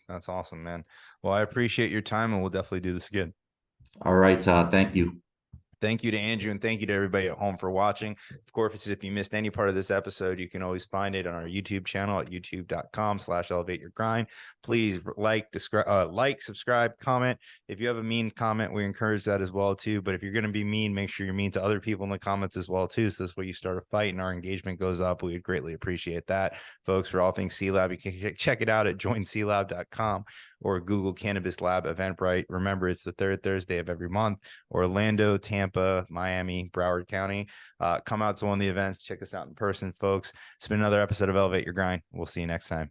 That's awesome, man. Well, I appreciate your time, and we'll definitely do this again. All right, Todd. Thank you. Thank you to Andrew, and thank you to everybody at home for watching. Of course, if you missed any part of this episode, you can always find it on our YouTube channel at youtube.com/elevate your grind. Please like, subscribe, comment. If you have a mean comment, we encourage that as well too. But if you're going to be mean, make sure you're mean to other people in the comments as well too. So this way you start a fight and our engagement goes up. We would greatly appreciate that, folks. For all things C-Lab, you can check it out at joinclab.com or Google Cannabis Lab Eventbrite. Remember, it's the third Thursday of every month. Orlando, Tampa, Miami, Broward County. Come out to one of the events. Check us out in person, folks. It's been another episode of Elevate Your Grind. We'll see you next time.